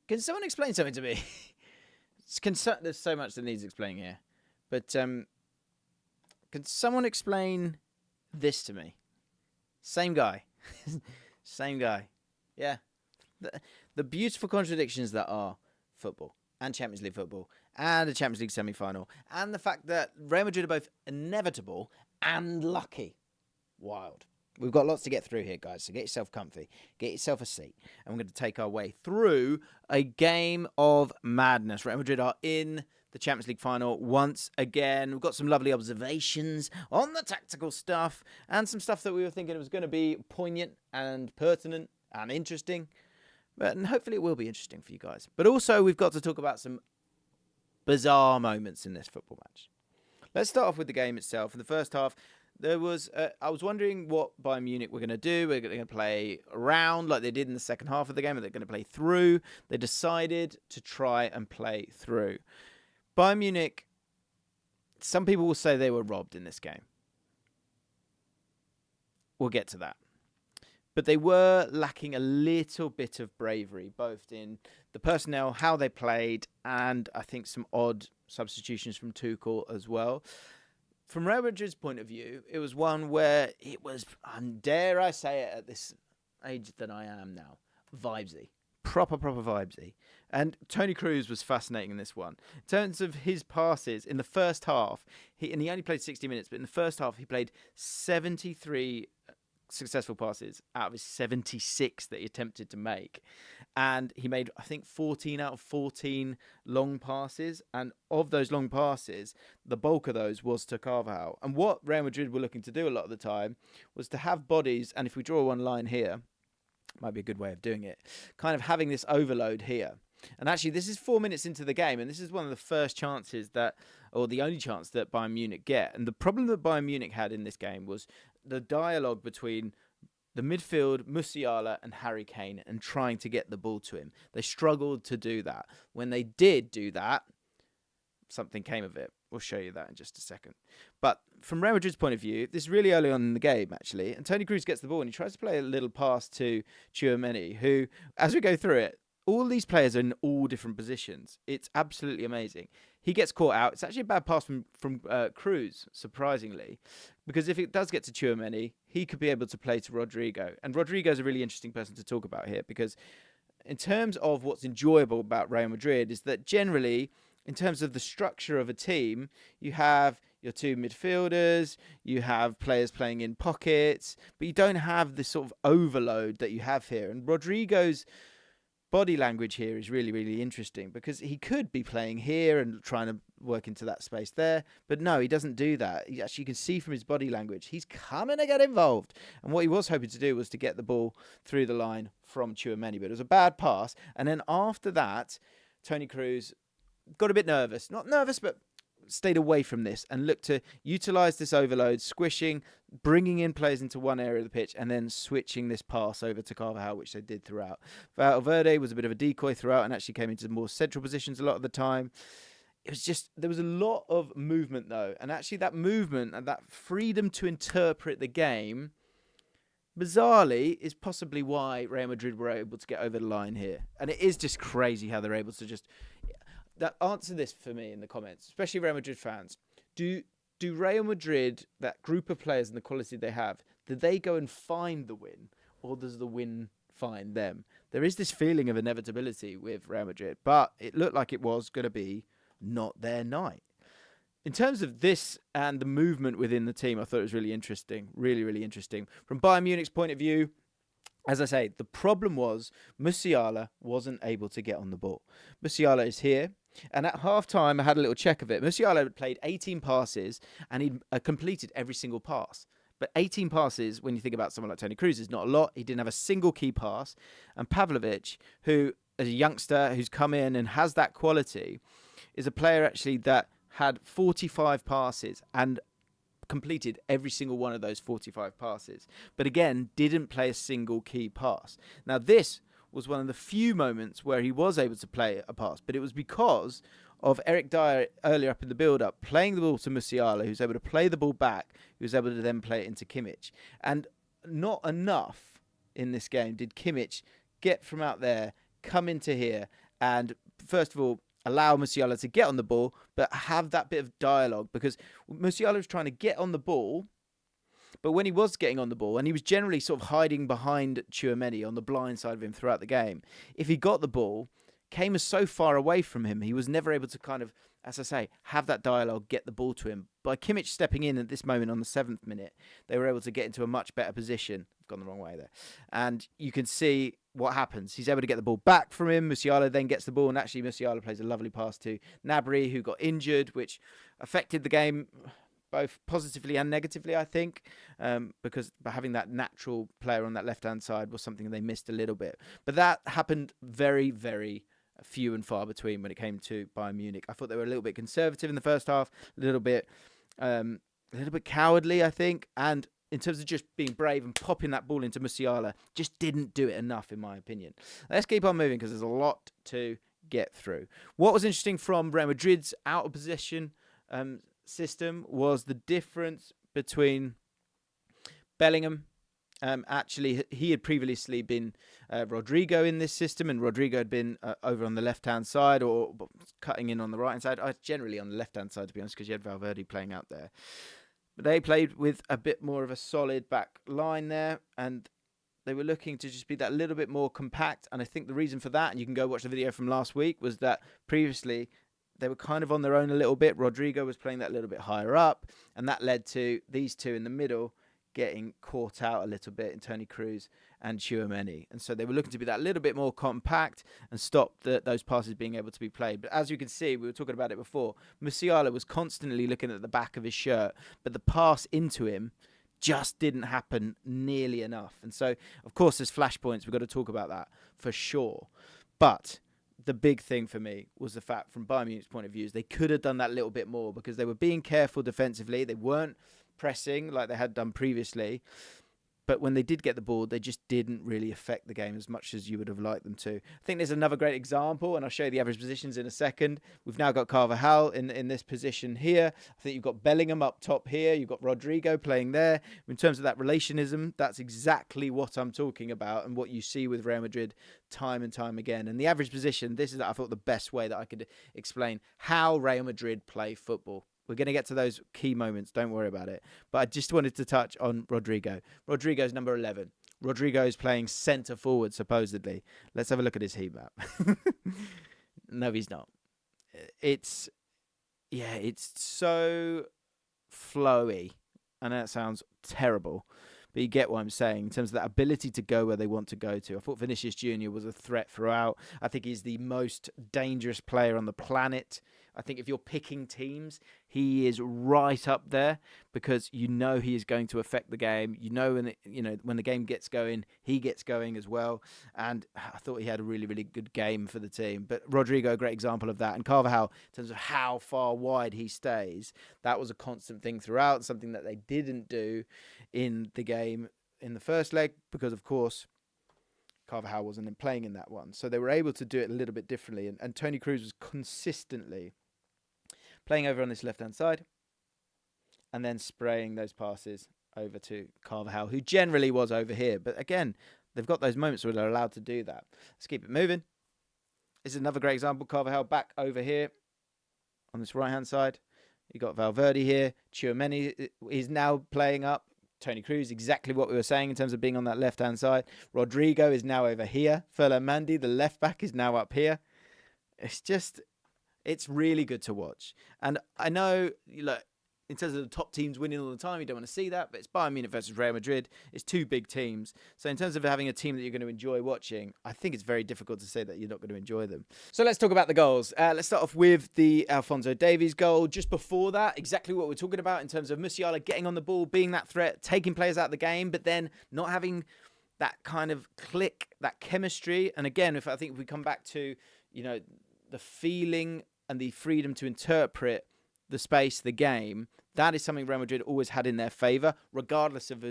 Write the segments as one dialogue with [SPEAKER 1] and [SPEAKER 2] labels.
[SPEAKER 1] Can someone explain something to me? There's so much that needs explaining here. But can someone explain this to me? Same guy. Same guy. Yeah. The beautiful contradictions that are football and Champions League football and a Champions League semi-final and the fact that Real Madrid are both inevitable and lucky. Wild. We've got lots to get through here, guys, so get yourself comfy, get yourself a seat, and we're going to take our way through a game of madness. Real Madrid are in the Champions League final once again. We've got some lovely observations on the tactical stuff and some stuff that we were thinking was going to be poignant and pertinent and interesting, and hopefully it will be interesting for you guys. But also, we've got to talk about some bizarre moments in this football match. Let's start off with the game itself. In the first half, there was, I was wondering what Bayern Munich were going to do. We're going to play around like they did in the second half of the game, or they're going to play through. They decided to try and play through. Bayern Munich, some people will say they were robbed in this game. We'll get to that. But they were lacking a little bit of bravery, both in the personnel, how they played, and I think some odd substitutions from Tuchel as well. From Real Madrid's point of view, it was one where it was, dare I say it at this age that I am now, vibesy. Proper vibesy. And Toni Kroos was fascinating in this one. In terms of his passes, in the first half, he only played 60 minutes, but in the first half, he played 73 successful passes out of his 76 that he attempted to make. And he made, I think, 14 out of 14 long passes. And of those long passes, the bulk of those was to Carvajal. And what Real Madrid were looking to do a lot of the time was to have bodies, and if we draw one line here, might be a good way of doing it, kind of having this overload here. And actually, this is 4 minutes into the game, and this is one of the first chances that, or the only chance that Bayern Munich get. And the problem that Bayern Munich had in this game was the dialogue between the midfield, Musiala and Harry Kane, and trying to get the ball to him. They struggled to do that. When they did do that, something came of it. We'll show you that in just a second. But from Real Madrid's point of view, this is really early on in the game, actually. And Toni Kroos gets the ball and he tries to play a little pass to Tchouaméni, who, as we go through it, all these players are in all different positions. It's absolutely amazing. He gets caught out. It's actually a bad pass from Kroos, surprisingly, because if it does get to Tchouaméni, he could be able to play to Rodrigo. And Rodrigo is a really interesting person to talk about here, because in terms of what's enjoyable about Real Madrid is that generally, in terms of the structure of a team, you have your two midfielders, you have players playing in pockets, but you don't have this sort of overload that you have here. And Rodrigo's body language here is really, really interesting, because he could be playing here and trying to work into that space there. But no, he doesn't do that. You can see from his body language, he's coming to get involved. And what he was hoping to do was to get the ball through the line from Tchouaméni. But it was a bad pass. And then after that, Toni Kroos got a bit nervous. Not nervous, but stayed away from this and looked to utilise this overload, squishing, bringing in players into one area of the pitch, and then switching this pass over to Carvajal, which they did throughout. Valverde was a bit of a decoy throughout and actually came into more central positions a lot of the time. It was just, there was a lot of movement though, and actually that movement and that freedom to interpret the game, bizarrely, is possibly why Real Madrid were able to get over the line here. And it is just crazy how they're able to just... Answer this for me in the comments, especially Real Madrid fans. Do Real Madrid, that group of players and the quality they have, do they go and find the win, or does the win find them? There is this feeling of inevitability with Real Madrid, but it looked like it was going to be not their night. In terms of this and the movement within the team, I thought it was really interesting. Really, really interesting. From Bayern Munich's point of view, as I say, the problem was Musiala wasn't able to get on the ball. Musiala is here. And at half-time, I had a little check of it. Musiala had played 18 passes, and he'd completed every single pass. But 18 passes, when you think about someone like Toni Kroos, is not a lot. He didn't have a single key pass. And Pavlovic, who is a youngster who's come in and has that quality, is a player actually that had 45 passes and completed every single one of those 45 passes. But again, didn't play a single key pass. Now, this was one of the few moments where he was able to play a pass, but it was because of Eric Dyer earlier up in the build-up, playing the ball to Musiala, who's able to play the ball back, who was able to then play it into Kimmich. And not enough in this game did Kimmich get from out there, come into here, and first of all, allow Musiala to get on the ball, but have that bit of dialogue, because Musiala was trying to get on the ball, but when he was getting on the ball, and he was generally sort of hiding behind Tchouaméni on the blind side of him throughout the game, if he got the ball, came so far away from him, he was never able to kind of, as I say, have that dialogue, get the ball to him. By Kimmich stepping in at this moment on the 7th minute, they were able to get into a much better position. I've gone the wrong way there. And you can see what happens. He's able to get the ball back from him. Musiala then gets the ball, and actually Musiala plays a lovely pass to Gnabry, who got injured, which affected the game both positively and negatively, I think, because having that natural player on that left-hand side was something they missed a little bit. But that happened very, very few and far between when it came to Bayern Munich. I thought they were a little bit conservative in the first half, a little bit cowardly, I think, and in terms of just being brave and popping that ball into Musiala, just didn't do it enough, in my opinion. Let's keep on moving because there's a lot to get through. What was interesting from Real Madrid's out of possession system was the difference between Bellingham. Actually, he had previously been Rodrigo in this system, and Rodrigo had been over on the left-hand side or cutting in on the right-hand side. Generally on the left-hand side, to be honest, because you had Valverde playing out there. But they played with a bit more of a solid back line there, and they were looking to just be that little bit more compact. And I think the reason for that, and you can go watch the video from last week, was that previously they were kind of on their own a little bit. Rodrigo was playing that little bit higher up, and that led to these two in the middle getting caught out a little bit in Toni Kroos and Tchouaméni. And so they were looking to be that little bit more compact and stop those passes being able to be played. But as you can see, we were talking about it before, Musiala was constantly looking at the back of his shirt, but the pass into him just didn't happen nearly enough. And so, of course, there's flashpoints. We've got to talk about that for sure. But the big thing for me was the fact, from Bayern Munich's point of view, is they could have done that little bit more because they were being careful defensively. They weren't pressing like they had done previously. But when they did get the ball, they just didn't really affect the game as much as you would have liked them to. I think there's another great example, and I'll show you the average positions in a second. We've now got Carvajal in this position here. I think you've got Bellingham up top here. You've got Rodrigo playing there. In terms of that relationism, that's exactly what I'm talking about and what you see with Real Madrid time and time again. And the average position, this is, I thought, the best way that I could explain how Real Madrid play football. We're going to get to those key moments. Don't worry about it. But I just wanted to touch on Rodrigo. Rodrigo's number 11. Rodrigo is playing centre forward, supposedly. Let's have a look at his heat map. No, he's not. It's so flowy. I know that sounds terrible, but you get what I'm saying in terms of that ability to go where they want to go to. I thought Vinicius Jr. was a threat throughout. I think he's the most dangerous player on the planet. I think if you're picking teams, he is right up there because you know he is going to affect the game. You know when the game gets going, he gets going as well. And I thought he had a really, really good game for the team. But Rodrigo, a great example of that. And Carvajal, in terms of how far wide he stays, that was a constant thing throughout, something that they didn't do in the game in the first leg because, of course, Carvajal wasn't playing in that one. So they were able to do it a little bit differently. And Toni Kroos was consistently playing over on this left-hand side and then spraying those passes over to Carvajal, who generally was over here. But again, they've got those moments where they're allowed to do that. Let's keep it moving. This is another great example. Carvajal back over here on this right-hand side. You got Valverde here. Tchouaméni is now playing up. Toni Kroos, exactly what we were saying in terms of being on that left-hand side. Rodrigo is now over here. Ferland Mendy, the left-back, is now up here. It's really good to watch. And I know, look, in terms of the top teams winning all the time, you don't want to see that, but it's Bayern Munich versus Real Madrid. It's two big teams. So in terms of having a team that you're going to enjoy watching, I think it's very difficult to say that you're not going to enjoy them. So let's talk about the goals. Let's start off with the Alphonso Davies goal. Just before that, exactly what we're talking about in terms of Musiala getting on the ball, being that threat, taking players out of the game, but then not having that kind of click, that chemistry. And again, if we come back to, the feeling and the freedom to interpret the space, the game, that is something Real Madrid always had in their favour, regardless of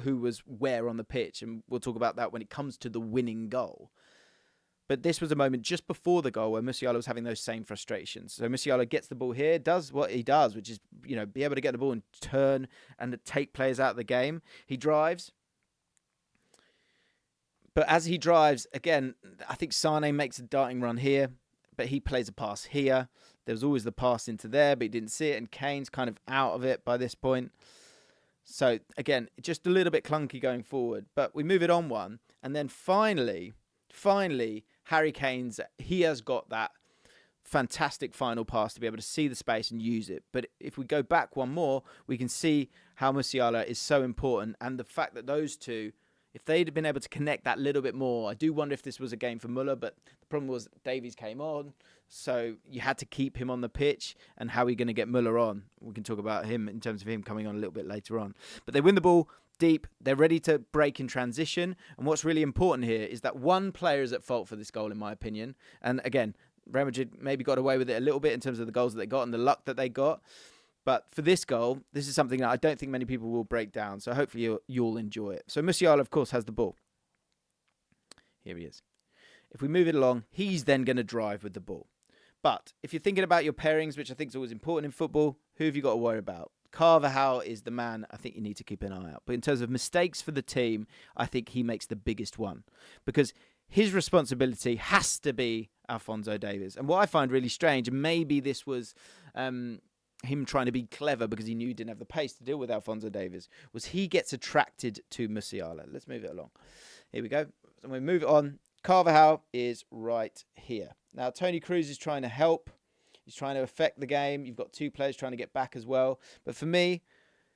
[SPEAKER 1] who was where on the pitch. And we'll talk about that when it comes to the winning goal. But this was a moment just before the goal where Musiala was having those same frustrations. So Musiala gets the ball here, does what he does, which is, be able to get the ball and turn and take players out of the game. He drives, But as he drives, again, I think Sane makes a darting run here, but he plays a pass here. There was always the pass into there, but he didn't see it, and Kane's kind of out of it by this point. So, again, just a little bit clunky going forward. But we move it on one, and then finally, Harry Kane's, he has got that fantastic final pass to be able to see the space and use it. But if we go back one more, we can see how Musiala is so important, and the fact that those two, if they'd have been able to connect that little bit more, I do wonder if this was a game for Muller, but the problem was Davies came on, so you had to keep him on the pitch, and how are you going to get Muller on? We can talk about him in terms of him coming on a little bit later on. But they win the ball deep, they're ready to break in transition, and what's really important here is that one player is at fault for this goal, in my opinion. And again, Real Madrid maybe got away with it a little bit in terms of the goals that they got and the luck that they got. But for this goal, this is something that I don't think many people will break down. So hopefully you'll enjoy it. So Musiala, of course, has the ball. Here he is. If we move it along, he's then going to drive with the ball. But if you're thinking about your pairings, which I think is always important in football, who have you got to worry about? Carvajal is the man I think you need to keep an eye out. But in terms of mistakes for the team, I think he makes the biggest one. Because his responsibility has to be Alphonso Davies. And what I find really strange, and maybe this was him trying to be clever because he knew he didn't have the pace to deal with Alphonso Davies, was he gets attracted to Musiala. Let's move it along. Here we go. So we move it on. Carvajal is right here. Now, Toni Kroos is trying to help. He's trying to affect the game. You've got two players trying to get back as well. But for me,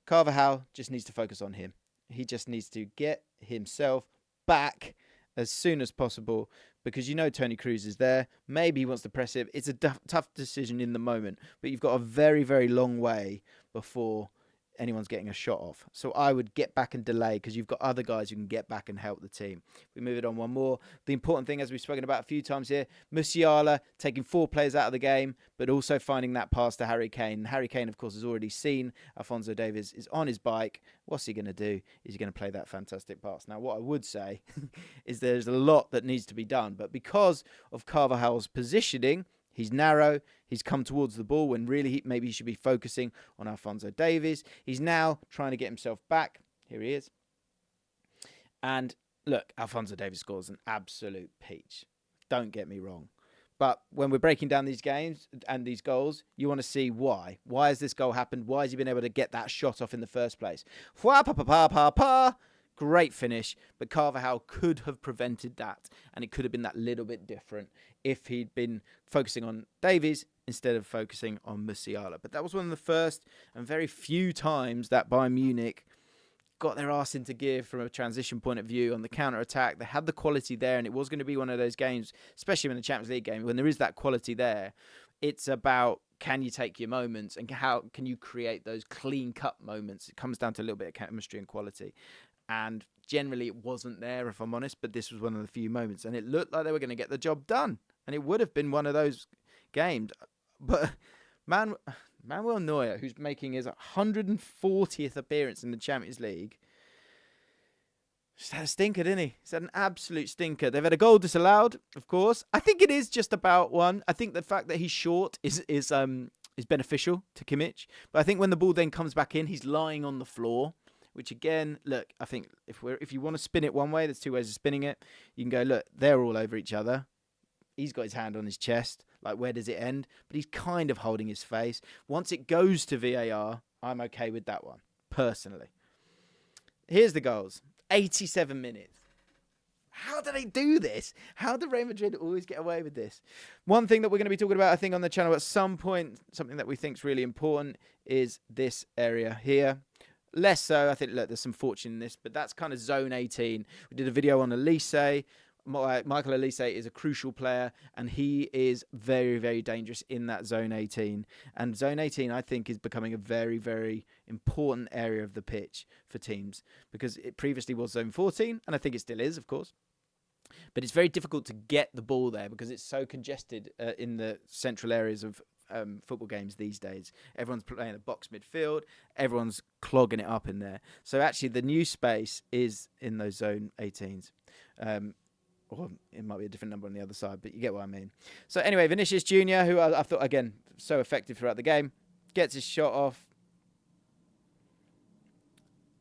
[SPEAKER 1] Carvajal just needs to focus on him. He just needs to get himself back as soon as possible, because you know Toni Kroos is there. Maybe he wants to press it. It's a tough decision in the moment, but you've got a very, very long way before anyone's getting a shot off. So I would get back and delay, because you've got other guys who can get back and help the team. We move it on one more. The important thing, as we've spoken about a few times here, Musiala taking 4 players out of the game, but also finding that pass to Harry Kane. Harry Kane, of course, has already seen Alphonso Davies is on his bike. What's he going to do? Is he going to play that fantastic pass? Now, what I would say is there's a lot that needs to be done, but because of Carvajal's positioning, he's narrow. He's come towards the ball when really maybe he should be focusing on Alphonso Davies. He's now trying to get himself back. Here he is. And look, Alphonso Davies scores an absolute peach. Don't get me wrong. But when we're breaking down these games and these goals, you want to see why. Why has this goal happened? Why has he been able to get that shot off in the first place? Great finish, but Carvajal could have prevented that, and it could have been that little bit different if he'd been focusing on Davies instead of focusing on Musiala. But that was one of the first and very few times that Bayern Munich got their arse into gear from a transition point of view on the counter-attack. They had the quality there, and it was going to be one of those games, especially in the Champions League game, when there is that quality there. It's about, can you take your moments, and how can you create those clean-cut moments? It comes down to a little bit of chemistry and quality. And generally it wasn't there, if I'm honest, but this was one of the few moments, and it looked like they were going to get the job done, and it would have been one of those games. But Manuel Neuer, who's making his 140th appearance in the Champions League, just had a stinker, didn't he? He's had an absolute stinker. They've had a goal disallowed, of course. I think it is just about one. I think the fact that he's short is beneficial to Kimmich, but I think when the ball then comes back in, he's lying on the floor. Which again, look, I think if you want to spin it one way, there's 2 ways of spinning it. You can go, look, they're all over each other. He's got his hand on his chest. Like, where does it end? But he's kind of holding his face. Once it goes to VAR, I'm okay with that one, personally. Here's the goals. 87 minutes. How do they do this? How do Real Madrid always get away with this? One thing that we're going to be talking about, I think, on the channel at some point, something that we think is really important, is this area here. Less so, I think, look, there's some fortune in this, but that's kind of zone 18. We did a video on Elise. Mikel Elise is a crucial player, and he is very, very dangerous in that zone 18. And zone 18, I think, is becoming a very, very important area of the pitch for teams, because it previously was zone 14, and I think it still is, of course. But it's very difficult to get the ball there because it's so congested in the central areas of football games these days. Everyone's playing a box midfield. Everyone's clogging it up in there. So actually the new space is in those zone 18s. Or it might be a different number on the other side, but you get what I mean. So anyway, Vinicius Jr., who I thought, again, so effective throughout the game, gets his shot off.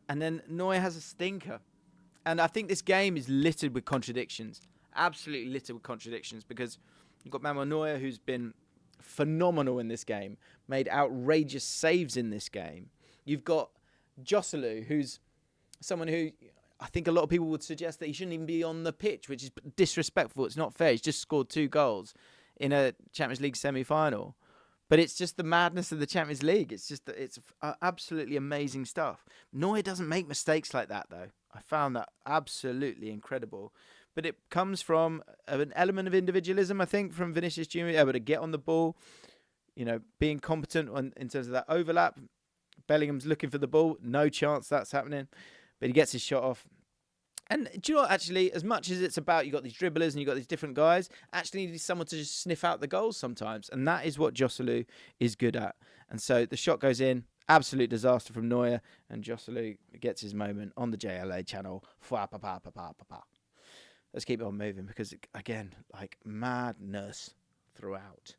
[SPEAKER 1] And then Neuer has a stinker. And I think this game is littered with contradictions. Absolutely littered with contradictions, because you've got Manuel Neuer, who's been phenomenal in this game, made outrageous saves in this game. You've got Joselu, who's someone who I think a lot of people would suggest that he shouldn't even be on the pitch, which is disrespectful. It's not fair. He's just scored 2 goals in a Champions League semi-final. But it's just the madness of the Champions League. It's absolutely amazing stuff. Neuer doesn't make mistakes like that, though. I found that absolutely incredible. But it comes from an element of individualism, I think, from Vinicius Jr., able to get on the ball, being competent in terms of that overlap. Bellingham's looking for the ball. No chance that's happening. But he gets his shot off. And do you know what, actually, as much as it's about, you've got these dribblers and you've got these different guys, actually you need someone to just sniff out the goals sometimes. And that is what Joselu is good at. And so the shot goes in, absolute disaster from Neuer, and Joselu gets his moment on the JLA channel. Let's keep it on moving, because, again, like madness throughout.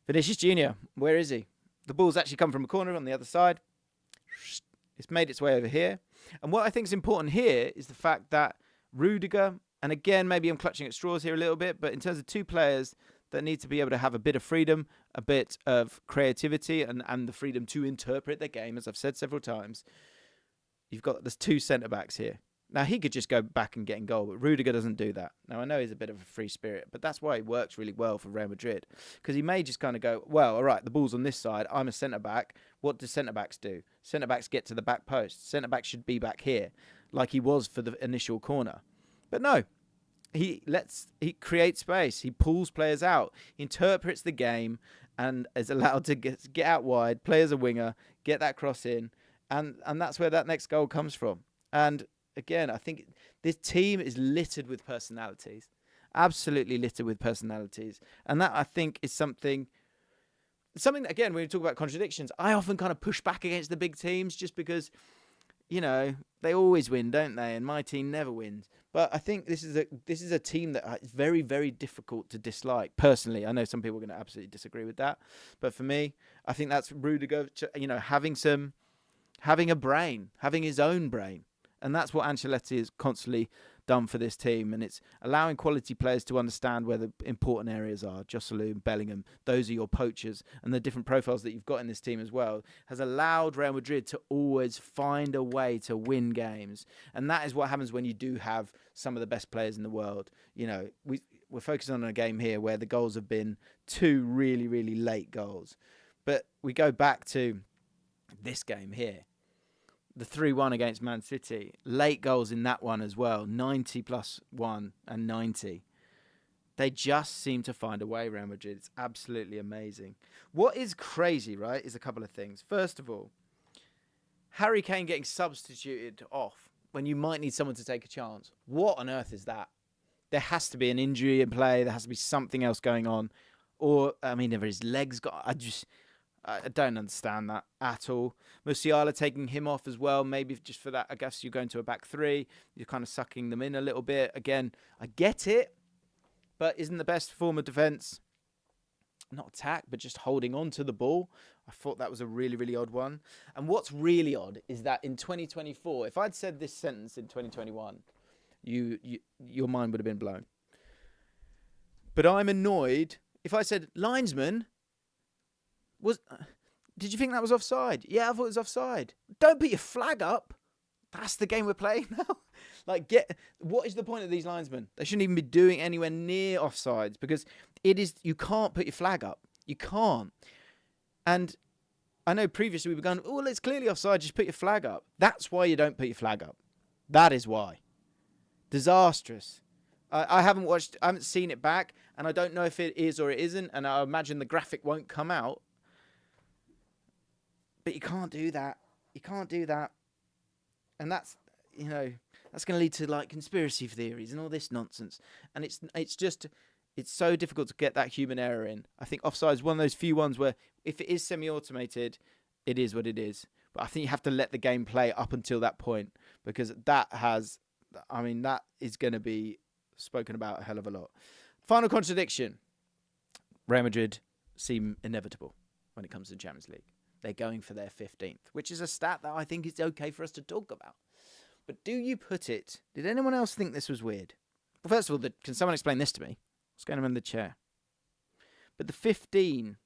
[SPEAKER 1] Vinicius Jr., where is he? The ball's actually come from a corner on the other side. It's made its way over here. And what I think is important here is the fact that Rudiger, and again, maybe I'm clutching at straws here a little bit, but in terms of 2 players that need to be able to have a bit of freedom, a bit of creativity, and the freedom to interpret their game, as I've said several times, there's 2 centre-backs here. Now, he could just go back and get in goal, but Rudiger doesn't do that. Now, I know he's a bit of a free spirit, but that's why he works really well for Real Madrid, because he may just kind of go, well, all right, the ball's on this side, I'm a centre-back. What do centre-backs do? Centre-backs get to the back post. Centre-backs should be back here, like he was for the initial corner. But no, he creates space. He pulls players out, he interprets the game, and is allowed to get out wide, play as a winger, get that cross in, and that's where that next goal comes from. And again, I think this team is littered with personalities. Absolutely littered with personalities. And that, I think, is something that, again, when we talk about contradictions, I often kind of push back against the big teams just because, they always win, don't they? And my team never wins. But I think this is a team that is very, very difficult to dislike. Personally, I know some people are going to absolutely disagree with that. But for me, I think that's Rudiger, having a brain, having his own brain. And that's what Ancelotti has constantly done for this team. And it's allowing quality players to understand where the important areas are. Joselu and Bellingham, those are your poachers. And the different profiles that you've got in this team as well has allowed Real Madrid to always find a way to win games. And that is what happens when you do have some of the best players in the world. We're focusing on a game here where the goals have been 2 really, really late goals. But we go back to this game here. The 3-1 against Man City. Late goals in that one as well. 90 plus 1 and 90. They just seem to find a way, Real Madrid. It's absolutely amazing. What is crazy, right, is a couple of things. First of all, Harry Kane getting substituted off when you might need someone to take a chance. What on earth is that? There has to be an injury in play. There has to be something else going on. Or, if his legs got... I don't understand that at all. Musiala taking him off as well. Maybe just for that, I guess you're going to a back 3. You're kind of sucking them in a little bit. Again, I get it, but isn't the best form of defence not attack, but just holding on to the ball? I thought that was a really, really odd one. And what's really odd is that in 2024, if I'd said this sentence in 2021, your mind would have been blown. But I'm annoyed if I said, linesman... Did you think that was offside? Yeah, I thought it was offside. Don't put your flag up. That's the game we're playing now. What is the point of these linesmen? They shouldn't even be doing anywhere near offsides, because you can't put your flag up. You can't. And I know previously we were going, it's clearly offside, just put your flag up. That's why you don't put your flag up. That is why. Disastrous. I haven't seen it back, and I don't know if it is or it isn't, and I imagine the graphic won't come out. But you can't do that. You can't do that. And that's going to lead to conspiracy theories and all this nonsense. And it's so difficult to get that human error in. I think offside is one of those few ones where if it is semi-automated, it is what it is. But I think you have to let the game play up until that point, because that is going to be spoken about a hell of a lot. Final contradiction. Real Madrid seem inevitable when it comes to the Champions League. They're going for their 15th, which is a stat that I think is okay for us to talk about. But do you put it... Did anyone else think this was weird? Well, first of all, can someone explain this to me? What's going on in the chair? But the 15...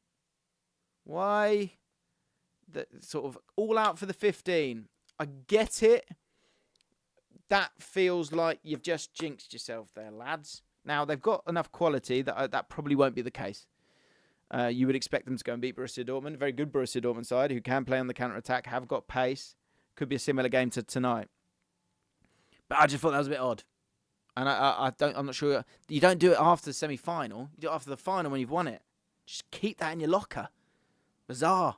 [SPEAKER 1] Why... The sort of all out for the 15? I get it. That feels like you've just jinxed yourself there, lads. Now, they've got enough quality that that probably won't be the case. You would expect them to go and beat Borussia Dortmund. A very good Borussia Dortmund side who can play on the counter-attack, have got pace. Could be a similar game to tonight. But I just thought that was a bit odd. And I'm not sure. You don't do it after the semi-final. You do it after the final when you've won it. Just keep that in your locker. Bizarre.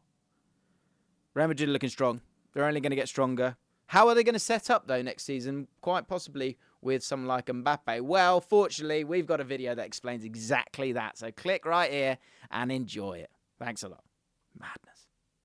[SPEAKER 1] Real Madrid are looking strong. They're only going to get stronger. How are they going to set up, though, next season? Quite possibly with someone like Mbappe. Well, fortunately, we've got a video that explains exactly that. So click right here and enjoy it. Thanks a lot. Madness.